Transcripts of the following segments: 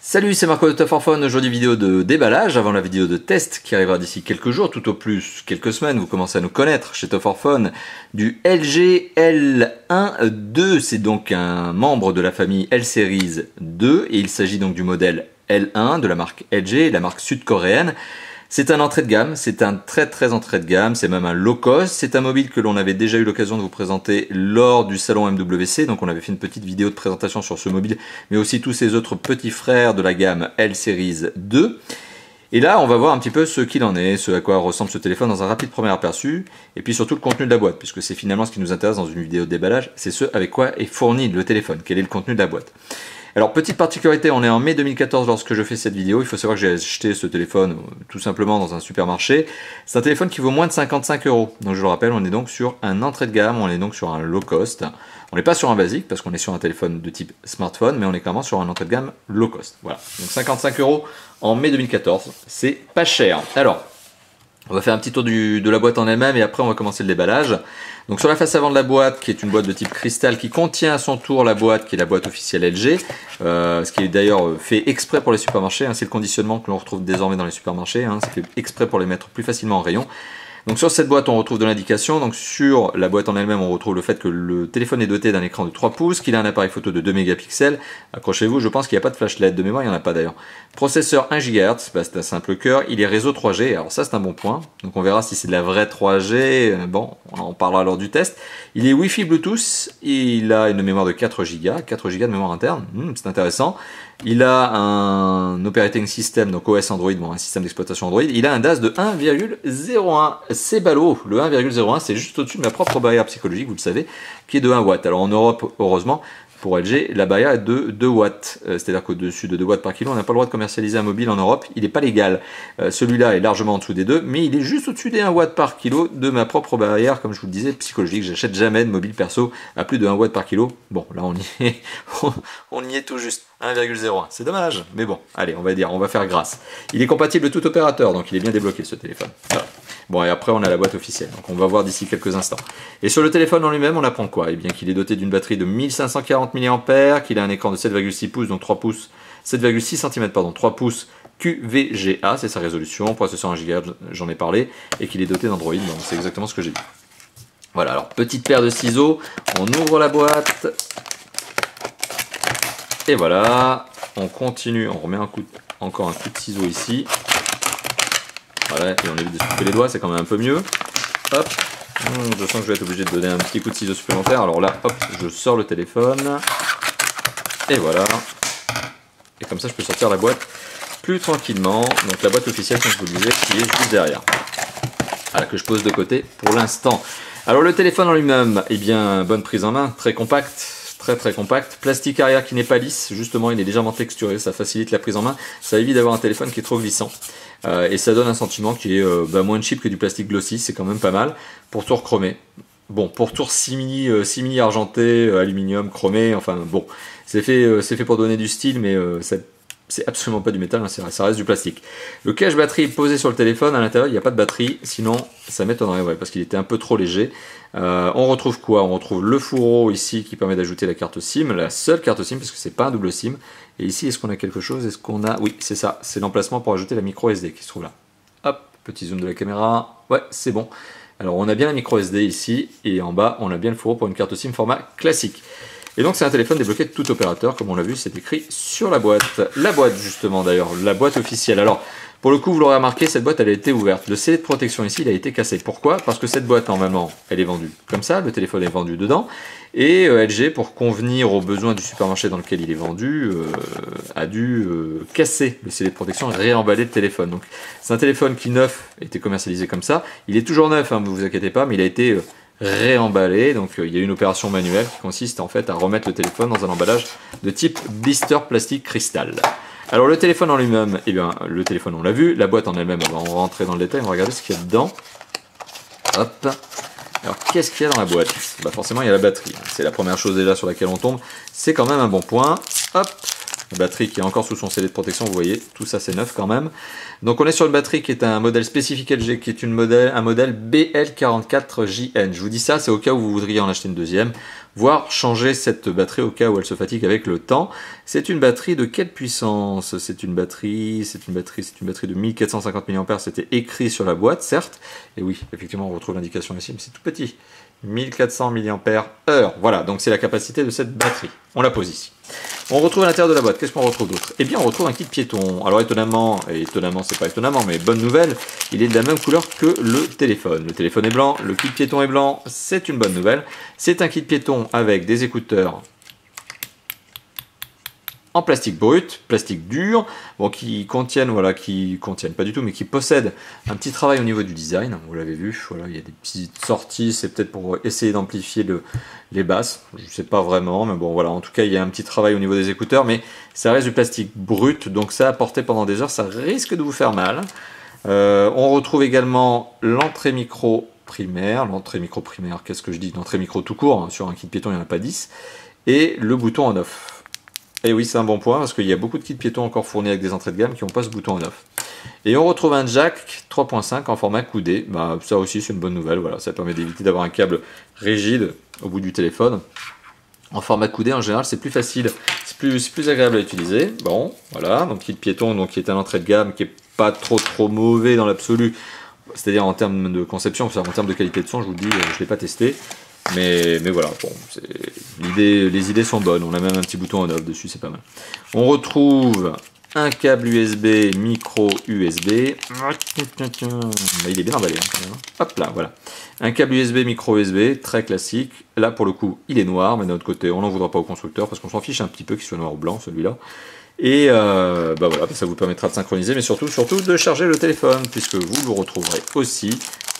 Salut, c'est Marco de Top for Phone. Aujourd'hui vidéo de déballage avant la vidéo de test qui arrivera d'ici quelques jours, tout au plus quelques semaines. Vous commencez à nous connaître chez Top for Phone du LG L1 II. C'est donc un membre de la famille L-Series 2 et il s'agit donc du modèle L1 de la marque LG, la marque sud-coréenne. C'est un entrée de gamme, c'est un très entrée de gamme, c'est même un low cost. C'est un mobile que l'on avait déjà eu l'occasion de vous présenter lors du salon MWC, donc on avait fait une petite vidéo de présentation sur ce mobile, mais aussi tous ses autres petits frères de la gamme L-Series 2. Et là, on va voir un petit peu ce qu'il en est, ce à quoi ressemble ce téléphone dans un rapide premier aperçu, et puis surtout le contenu de la boîte, puisque c'est finalement ce qui nous intéresse dans une vidéo de déballage, c'est ce avec quoi est fourni le téléphone, quel est le contenu de la boîte. Alors, petite particularité, on est en mai 2014 lorsque je fais cette vidéo. Il faut savoir que j'ai acheté ce téléphone tout simplement dans un supermarché. C'est un téléphone qui vaut moins de 55 €. Donc, je le rappelle, on est donc sur un entrée de gamme, on est donc sur un low cost. On n'est pas sur un basique parce qu'on est sur un téléphone de type smartphone, mais on est clairement sur un entrée de gamme low cost. Voilà. Donc, 55 € en mai 2014. C'est pas cher. Alors, on va faire un petit tour de la boîte en elle-même et après on va commencer le déballage. Donc sur la face avant de la boîte, qui est une boîte de type cristal qui contient à son tour la boîte qui est la boîte officielle LG, ce qui est d'ailleurs fait exprès pour les supermarchés, hein, c'est le conditionnement que l'on retrouve désormais dans les supermarchés, hein, c'est fait exprès pour les mettre plus facilement en rayon. Donc sur cette boîte on retrouve de l'indication, donc sur la boîte en elle-même on retrouve le fait que le téléphone est doté d'un écran de 3 pouces, qu'il a un appareil photo de 2 mégapixels, accrochez-vous, je pense qu'il n'y a pas de flash LED, de mémoire il n'y en a pas d'ailleurs. Processeur 1 GHz, bah, c'est un simple cœur, il est réseau 3G, alors ça c'est un bon point, donc on verra si c'est de la vraie 3G, bon on en parlera lors du test. Il est Wi-Fi Bluetooth, il a une mémoire de 4 Go, 4 Go de mémoire interne, c'est intéressant. Il a un operating system, donc OS Android, bon, un système d'exploitation Android. Il a un DAS de 1,01. C'est ballot. Le 1,01, c'est juste au-dessus de ma propre barrière psychologique, vous le savez, qui est de 1 watt. Alors en Europe, heureusement, pour LG, la barrière est de 2 watts. C'est-à-dire qu'au-dessus de 2 watts par kilo, on n'a pas le droit de commercialiser un mobile en Europe. Il n'est pas légal. Celui-là est largement en dessous des deux, mais il est juste au-dessus des 1 watt par kilo de ma propre barrière, comme je vous le disais, psychologique. J'achète jamais de mobile perso à plus de 1 watt par kilo. Bon, là on y est, on y est tout juste. 1,01. C'est dommage, mais bon, allez, on va faire grâce. Il est compatible de tout opérateur, donc il est bien débloqué ce téléphone. Voilà. Bon, et après on a la boîte officielle, donc on va voir d'ici quelques instants. Et sur le téléphone en lui-même, on apprend quoi? Eh bien qu'il est doté d'une batterie de 1540 mAh, qu'il a un écran de 7,6 pouces, donc 3 pouces, 7,6 cm, pardon, 3 pouces QVGA, c'est sa résolution, processeur 1 GHz, j'en ai parlé, et qu'il est doté d'Android, donc c'est exactement ce que j'ai dit. Voilà, alors petite paire de ciseaux, on ouvre la boîte. Et voilà, on continue, on remet encore un coup de ciseau ici. Voilà, et on évite de se couper les doigts, c'est quand même un peu mieux. Hop, je sens que je vais être obligé de donner un petit coup de ciseau supplémentaire. Alors là, hop, je sors le téléphone. Et voilà. Et comme ça, je peux sortir la boîte plus tranquillement. Donc la boîte officielle, comme je vous le disais, qui est juste derrière. Voilà, que je pose de côté pour l'instant. Alors le téléphone en lui-même, eh bien, bonne prise en main, très compact. Très compact, plastique arrière qui n'est pas lisse, justement il est légèrement texturé, ça facilite la prise en main, ça évite d'avoir un téléphone qui est trop glissant, et ça donne un sentiment qui est moins cheap que du plastique glossy, c'est quand même pas mal, pourtour chromé, bon pourtour simili argenté, aluminium, chromé, enfin bon, c'est fait pour donner du style, mais c'est absolument pas du métal, hein, ça reste du plastique. Le cache batterie est posé sur le téléphone, à l'intérieur il n'y a pas de batterie, sinon ça m'étonnerait, ouais, parce qu'il était un peu trop léger. On retrouve quoi? On retrouve le fourreau ici qui permet d'ajouter la carte SIM, la seule carte SIM, parce que c'est pas un double SIM. Et ici, est-ce qu'on a quelque chose? Est-ce qu'on a... Oui, c'est ça, c'est l'emplacement pour ajouter la micro SD qui se trouve là. Hop, petit zoom de la caméra, ouais, c'est bon. Alors on a bien la micro SD ici, et en bas, on a bien le fourreau pour une carte SIM format classique. Et donc c'est un téléphone débloqué de tout opérateur, comme on l'a vu, c'est écrit sur la boîte. La boîte justement d'ailleurs, la boîte officielle. Alors pour le coup, vous l'aurez remarqué, cette boîte elle a été ouverte. Le scellé de protection ici, il a été cassé. Pourquoi? Parce que cette boîte normalement, elle est vendue comme ça, le téléphone est vendu dedans. Et LG, pour convenir aux besoins du supermarché dans lequel il est vendu, a dû casser le scellé de protection et réemballer le téléphone. Donc c'est un téléphone qui neuf était commercialisé comme ça. Il est toujours neuf, hein, ne vous inquiétez pas, mais il a été... réemballé, donc il y a une opération manuelle qui consiste en fait à remettre le téléphone dans un emballage de type blister plastique cristal. Alors le téléphone en lui-même, eh bien le téléphone on l'a vu, la boîte en elle-même, on va rentrer dans le détail, on va regarder ce qu'il y a dedans. Hop. Alors qu'est-ce qu'il y a dans la boîte? Bah forcément il y a la batterie, c'est la première chose déjà sur laquelle on tombe, c'est quand même un bon point. Hop. La batterie qui est encore sous son CD de protection, vous voyez, tout ça c'est neuf quand même. Donc on est sur une batterie qui est un modèle spécifique LG, qui est un modèle BL44JN. Je vous dis ça, c'est au cas où vous voudriez en acheter une deuxième, voire changer cette batterie au cas où elle se fatigue avec le temps. C'est une batterie de quelle puissance? C'est une batterie de 1450 mAh, c'était écrit sur la boîte, certes. Et oui, effectivement, on retrouve l'indication ici, mais c'est tout petit. 1400 mAh. Voilà, donc c'est la capacité de cette batterie. On la pose ici. On retrouve à l'intérieur de la boîte, qu'est-ce qu'on retrouve d'autre? Eh bien, on retrouve un kit piéton. Alors étonnamment, c'est pas étonnamment, mais bonne nouvelle, il est de la même couleur que le téléphone. Le téléphone est blanc, le kit piéton est blanc, c'est une bonne nouvelle. C'est un kit piéton avec des écouteurs en plastique brut, plastique dur, bon, qui contiennent pas du tout, mais qui possèdent un petit travail au niveau du design. Vous l'avez vu, voilà, il y a des petites sorties, c'est peut-être pour essayer d'amplifier les basses, je sais pas vraiment, mais bon voilà, en tout cas il y a un petit travail au niveau des écouteurs, mais ça reste du plastique brut, donc ça à porter pendant des heures, ça risque de vous faire mal. On retrouve également l'entrée micro primaire, qu'est-ce que je dis? L'entrée micro tout court, hein, sur un kit piéton il n'y en a pas 10, et le bouton en off. Et oui, c'est un bon point parce qu'il y a beaucoup de kits piétons encore fournis avec des entrées de gamme qui n'ont pas ce bouton en off. Et on retrouve un jack 3.5 en format coudé. Bah, ça aussi, c'est une bonne nouvelle. Voilà, ça permet d'éviter d'avoir un câble rigide au bout du téléphone. En format coudé, en général, c'est plus facile, c'est plus agréable à utiliser. Bon, voilà, donc kit piéton, donc qui est un entrée de gamme, qui est pas trop mauvais dans l'absolu. C'est-à-dire en termes de conception, en termes de qualité de son, je vous le dis, je ne l'ai pas testé. Mais voilà, bon, les idées sont bonnes. On a même un petit bouton en off dessus, c'est pas mal. On retrouve un câble USB, micro USB. Il est bien emballé hein, quand même. Hop là, voilà. Un câble USB, micro USB, très classique. Là, pour le coup, il est noir, mais d'un autre côté, on n'en voudra pas au constructeur parce qu'on s'en fiche un petit peu qu'il soit noir ou blanc, celui-là. Et bah voilà, ça vous permettra de synchroniser, mais surtout de charger le téléphone, puisque vous le retrouverez aussi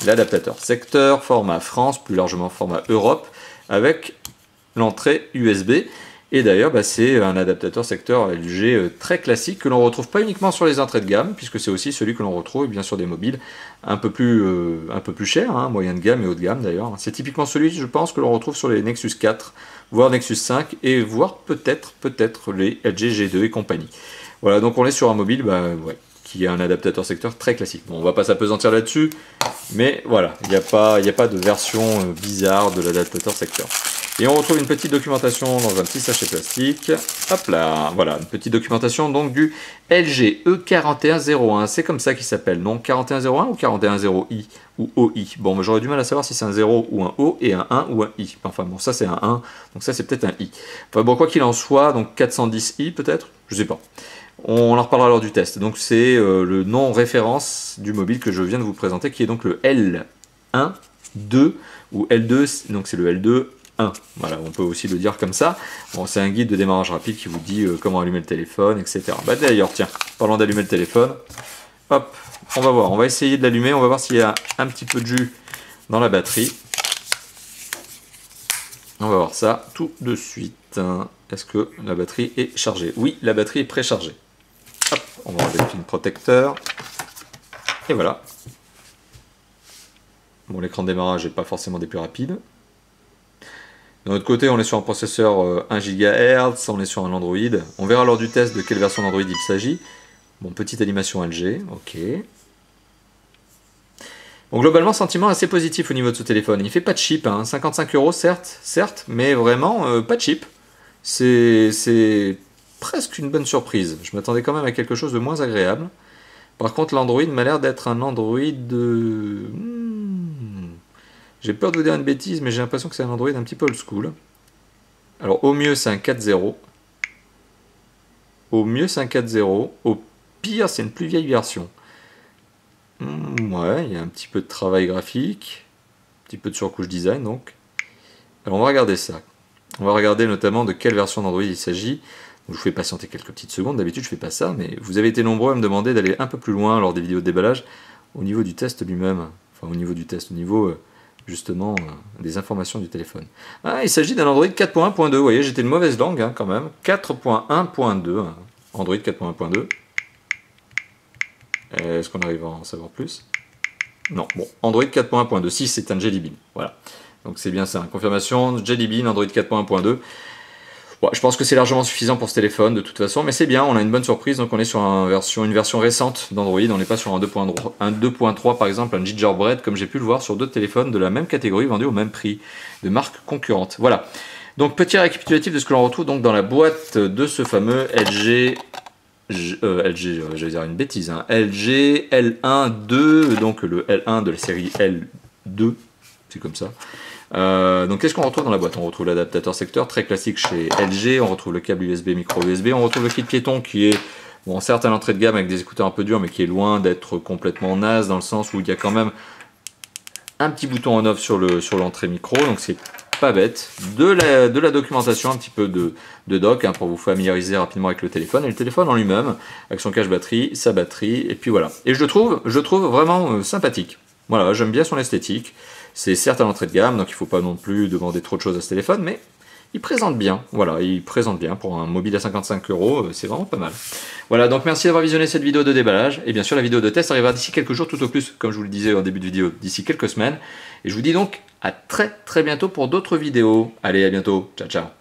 l'adaptateur secteur, format France, plus largement format Europe, avec l'entrée USB. Et d'ailleurs, bah, c'est un adaptateur secteur LG très classique que l'on ne retrouve pas uniquement sur les entrées de gamme, puisque c'est aussi celui que l'on retrouve bien sur des mobiles un peu plus chers, hein, moyen de gamme et haut de gamme d'ailleurs. C'est typiquement celui, je pense, que l'on retrouve sur les Nexus 4, voire Nexus 5, et voire peut-être les LG G2 et compagnie. Voilà, donc on est sur un mobile qui a un adaptateur secteur très classique. Bon, on va pas s'apesantir là-dessus, mais voilà, il n'y a pas de version bizarre de l'adaptateur secteur. Et on retrouve une petite documentation dans un petit sachet plastique. Hop là, voilà, une petite documentation donc du LG E4101. C'est comme ça qu'il s'appelle, non? 4101 ou 410i ou OI? Bon, mais j'aurais du mal à savoir si c'est un 0 ou un O et un 1 ou un I. Enfin bon, ça c'est un 1, donc ça c'est peut-être un I. Enfin bon, quoi qu'il en soit, donc 410i peut-être? Je sais pas. On en reparlera lors du test. Donc c'est le nom référence du mobile que je viens de vous présenter, qui est donc le L1-2 ou L2, donc c'est le L2. Voilà, on peut aussi le dire comme ça. Bon, c'est un guide de démarrage rapide qui vous dit comment allumer le téléphone, etc. Bah d'ailleurs, tiens, parlons d'allumer le téléphone. Hop, on va voir, on va essayer de l'allumer, on va voir s'il y a un petit peu de jus dans la batterie. On va voir ça tout de suite. Est-ce que la batterie est chargée? Oui, la batterie est préchargée. Hop, on va enlever le film protecteur. Et voilà. Bon, l'écran de démarrage n'est pas forcément des plus rapides. De l'autre côté, on est sur un processeur 1 GHz, on est sur un Android. On verra lors du test de quelle version d'Android il s'agit. Bon, petite animation LG, ok. Bon, globalement, sentiment assez positif au niveau de ce téléphone. Il fait pas de cheap, hein. 55 €, certes, mais vraiment pas de cheap. C'est presque une bonne surprise. Je m'attendais quand même à quelque chose de moins agréable. Par contre, l'Android m'a l'air d'être un Android de... J'ai peur de vous dire une bêtise, mais j'ai l'impression que c'est un Android un petit peu old school. Alors, au mieux, c'est un 4.0. Au mieux, c'est un 4.0. Au pire, c'est une plus vieille version. Ouais, il y a un petit peu de travail graphique. Un petit peu de surcouche design, donc. Alors, on va regarder ça. On va regarder notamment de quelle version d'Android il s'agit. Donc, je vous fais patienter quelques petites secondes. D'habitude, je ne fais pas ça, mais vous avez été nombreux à me demander d'aller un peu plus loin lors des vidéos de déballage au niveau du test lui-même. Enfin, au niveau du test, au niveau... justement des informations du téléphone. Ah, il s'agit d'un Android 4.1.2, vous voyez, j'étais de mauvaise langue hein, quand même. 4.1.2, hein. Android 4.1.2. Est-ce qu'on arrive à en savoir plus? Non, bon, Android 4.1.2, si c'est un Jelly Bean, voilà. Donc c'est bien ça, confirmation, Jelly Bean, Android 4.1.2. Bon, je pense que c'est largement suffisant pour ce téléphone de toute façon, mais c'est bien, on a une bonne surprise, donc on est sur une version récente d'Android, on n'est pas sur un 2.3 par exemple, un Gingerbread, comme j'ai pu le voir sur d'autres téléphones de la même catégorie vendus au même prix, de marques concurrentes. Voilà. Donc petit récapitulatif de ce que l'on retrouve donc dans la boîte de ce fameux LG, j'allais dire une bêtise, hein, LG L1-2, donc le L1 de la série L2, c'est comme ça. Donc qu'est-ce qu'on retrouve dans la boîte? On retrouve l'adaptateur secteur, très classique chez LG, on retrouve le câble USB, micro USB, on retrouve le kit piéton qui est, bon certes à l'entrée de gamme avec des écouteurs un peu durs, mais qui est loin d'être complètement naze, dans le sens où il y a quand même un petit bouton on off sur l'entrée micro, donc c'est pas bête. De la documentation, un petit peu de doc, hein, pour vous familiariser rapidement avec le téléphone, et le téléphone en lui-même, avec son cache batterie, sa batterie, et puis voilà. Et je le trouve vraiment sympathique. Voilà, j'aime bien son esthétique. C'est certes à l'entrée de gamme, donc il ne faut pas non plus demander trop de choses à ce téléphone, mais il présente bien. Voilà, il présente bien pour un mobile à 55 €, c'est vraiment pas mal. Voilà, donc merci d'avoir visionné cette vidéo de déballage. Et bien sûr, la vidéo de test arrivera d'ici quelques jours, tout au plus, comme je vous le disais en début de vidéo, d'ici quelques semaines. Et je vous dis donc à très bientôt pour d'autres vidéos. Allez, à bientôt. Ciao, ciao.